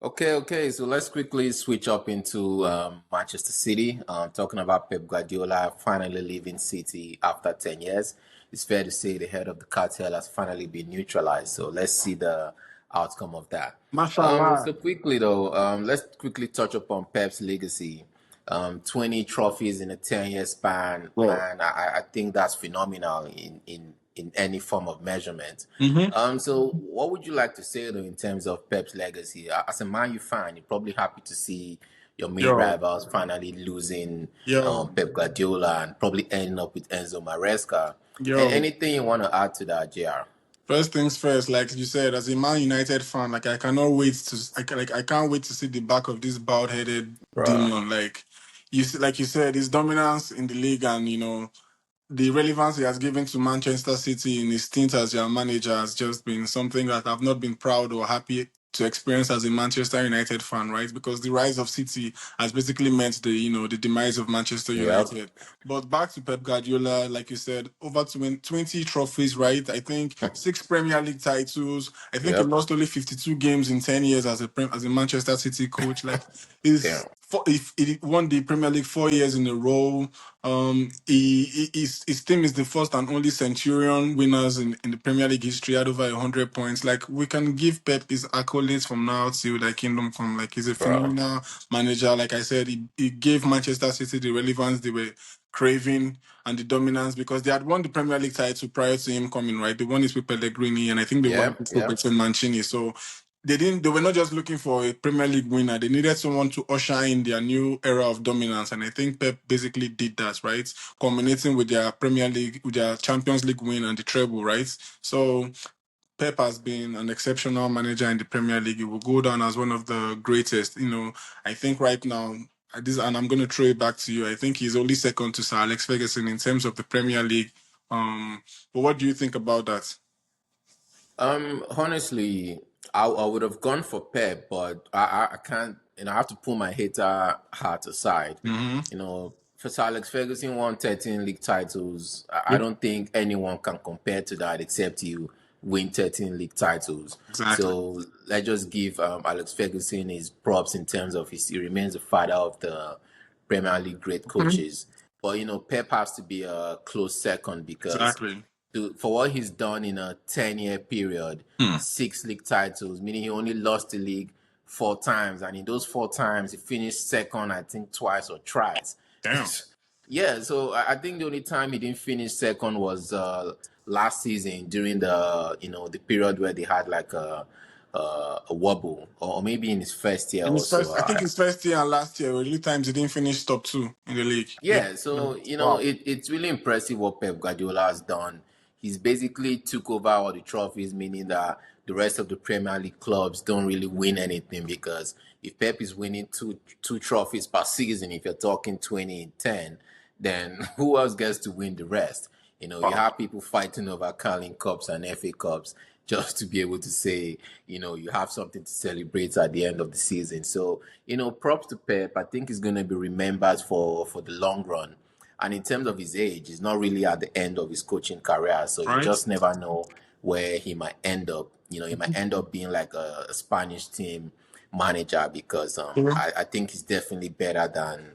Okay. So let's quickly switch up into Manchester City. Talking about Pep Guardiola finally leaving City after 10 years. It's fair to say the head of the cartel has finally been neutralized. So let's see the outcome of that. Mashallah. So quickly though, let's quickly touch upon Pep's legacy. 20 trophies in a 10-year span. Well, Man, I think that's phenomenal in any form of measurement. hmm So what would you like to say though in terms of Pep's legacy? As a Man U fan, you're probably happy to see your main yo, rivals finally losing yo, Pep Guardiola and probably ending up with Enzo Maresca. And yo. anything you want to add to that, JR? First things first, like you said, as a Man United fan, like I cannot wait to, I can't wait to see the back of this bald-headed Bruh. demon. Like like you said, his dominance in the league, and the relevance he has given to Manchester City in his stint as their manager has just been something that I've not been proud or happy to experience as a Manchester United fan, right? Because the rise of City has basically meant the demise of Manchester Yep. United. But back to Pep Guardiola, like you said, over 20 trophies, right? I think 6 Premier League titles. I think he Yep. lost only 52 games in 10 years as a Manchester City coach. Like, is Damn. if he won the Premier League 4 years in a row. His team is the first and only Centurion winners in the Premier League history, had over 100 points. Like, we can give Pep his accolades from now till the kingdom come. Like, he's a Bruh. phenomenal manager. Like I said, he gave Manchester City the relevance they were craving and the dominance, because they had won the Premier League title prior to him coming, right? They won it with Pellegrini, and I think they won it Yep. with Yep. Roberto Mancini. So they were not just looking for a Premier League winner. They needed someone to usher in their new era of dominance. And I think Pep basically did that, right? Culminating with their Premier League, with their Champions League win and the treble, right? So Pep has been an exceptional manager in the Premier League. He will go down as one of the greatest. I think right now, and I'm going to throw it back to you. I think he's only second to Sir Alex Ferguson in terms of the Premier League. But what do you think about that? Honestly, I would have gone for Pep, but I can't. I have to pull my hater heart aside. Mm-hmm. For Sir Alex Ferguson won 13 league titles. I don't think anyone can compare to that except you win 13 league titles. Exactly. So let's just give Alex Ferguson his props in terms of he remains the father of the Premier League great coaches. But Pep has to be a close second because Exactly. for what he's done in a 10-year period, Hmm. 6 league titles, meaning he only lost the league 4 times. And in those 4 times, he finished second, I think, twice or thrice. Damn. Yeah, so I think the only time he didn't finish second was last season during the period where they had like a wobble, or maybe in his first year And or his so. first, I think his first year and last year were really times he didn't finish top two in the league. Yeah. Yeah, so Wow. it's really impressive what Pep Guardiola has done. He's basically took over all the trophies, meaning that the rest of the Premier League clubs don't really win anything because if Pep is winning two trophies per season, if you're talking 20 and 10, then who else gets to win the rest? You Wow. have people fighting over Carling Cups and FA Cups just to be able to say, you have something to celebrate at the end of the season. So, props to Pep. I think he's going to be remembered for the long run. And in terms of his age, he's not really at the end of his coaching career. So you Right? just never know where he might end up. He might end up being like a Spanish team manager because Yeah. I think he's definitely better than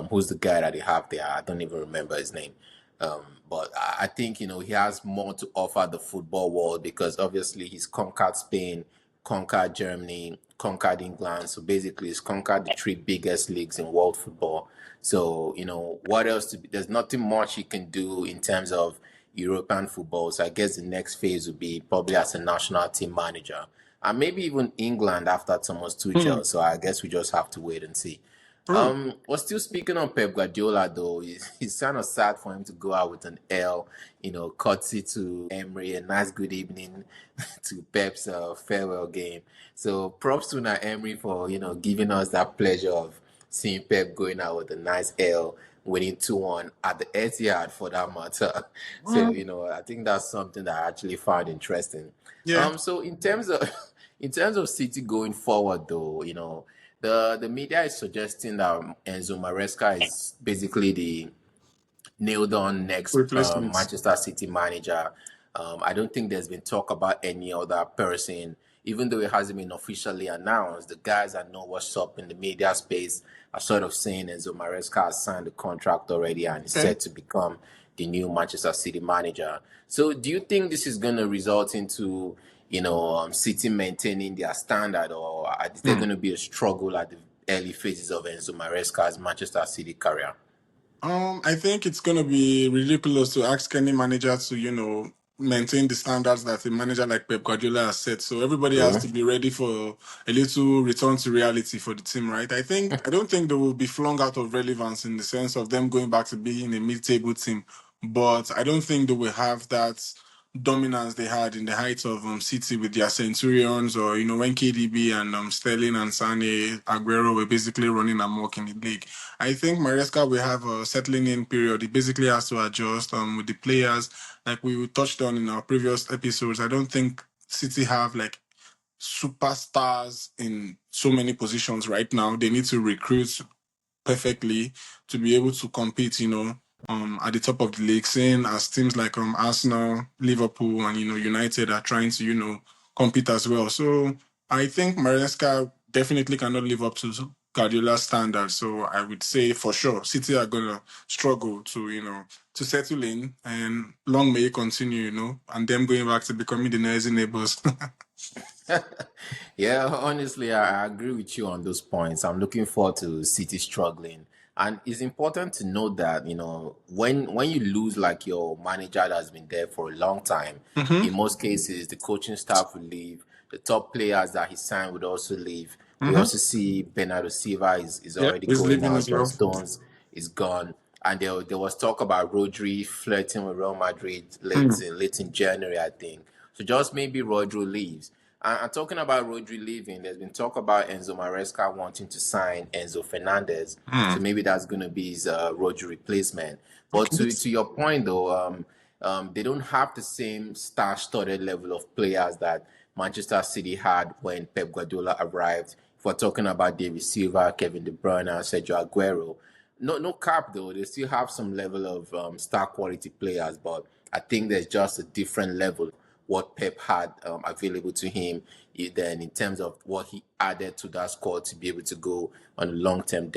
who's the guy that they have there. I don't even remember his name. But I think he has more to offer the football world because obviously he's conquered Spain, conquered Germany, conquered England. So basically, he's conquered the 3 biggest leagues in world football. So what else? There's nothing much he can do in terms of European football. So I guess the next phase would be probably as a national team manager, and maybe even England after Thomas Hmm. Tuchel. So I guess we just have to wait and see. True. Well, still speaking on Pep Guardiola, though, it's kind of sad for him to go out with an L, courtesy to Emery. A nice good evening to Pep's farewell game. So props to Na Emery for, giving us that pleasure of seeing Pep going out with a nice L, winning 2-1 at the Etihad for that matter. So, Hmm. I think that's something that I actually found interesting. Yeah. So in terms of in terms of City going forward, though, the media is suggesting that Enzo Maresca is basically the nailed on next Replacements. Manchester City manager. I don't think there's been talk about any other person even though it hasn't been officially announced, the guys that know what's up in the media space are sort of saying Enzo Maresca has signed the contract already and is Okay. set to become the new Manchester City manager. So, do you think this is going to result into, City maintaining their standard, or is there Hmm. going to be a struggle at the early phases of Enzo Maresca's Manchester City career? I think it's going to be ridiculous to ask any manager to, maintain the standards that a manager like Pep Guardiola has set. So everybody has to Mhm. be ready for a little return to reality for the team, right? I don't think they will be flung out of relevance in the sense of them going back to being a mid-table team, but I don't think they will have that dominance they had in the height of City with their Centurions, or when KDB and Sterling and Sane, Aguero were basically running amok in the league. I think Maresca will have a settling in period. He basically has to adjust with the players, like we touched on in our previous episodes. I don't think City have like superstars in so many positions right now. They need to recruit perfectly to be able to compete, at the top of the league, seeing as teams like Arsenal, Liverpool, and United are trying to, compete as well. So I think Maresca definitely cannot live up to Guardiola's standards. So I would say for sure City are gonna struggle to, to settle in, and long may it continue, and them going back to becoming the noisy neighbors. Yeah, honestly, I agree with you on those points. I'm looking forward to City struggling. And it's important to note that, when you lose like your manager that's been there for a long time, Mm-hmm. in most cases the coaching staff will leave, the top players that he signed would also leave. We Mm-hmm. also see Bernardo Silva is Yeah, already he's going leaving now, as John well. Stones is gone. And there was talk about Rodri flirting with Real Madrid Mm. late in January, I think. So just maybe Rodri leaves. And talking about Rodri leaving, there's been talk about Enzo Maresca wanting to sign Enzo Fernandez. So Mm. maybe that's going to be his Rodri replacement. But Okay. to your point, though, they don't have the same star-studded level of players that Manchester City had when Pep Guardiola arrived. If we're talking about David Silva, Kevin De Bruyne, Sergio Aguero, no cap though. They still have some level of star quality players, but I think there's just a different level what Pep had available to him. Then in terms of what he added to that squad to be able to go on a long-term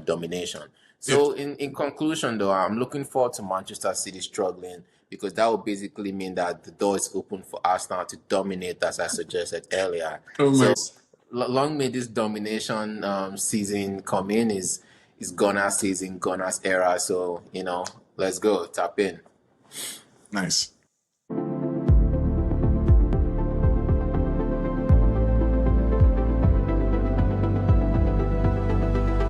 domination. Yeah. So in conclusion, though, I'm looking forward to Manchester City struggling because that would basically mean that the door is open for Arsenal to dominate, as I suggested earlier. Oh my. So long may this domination season come in. Is Gunnar season, Gunnar's era. So let's go tap in. Nice.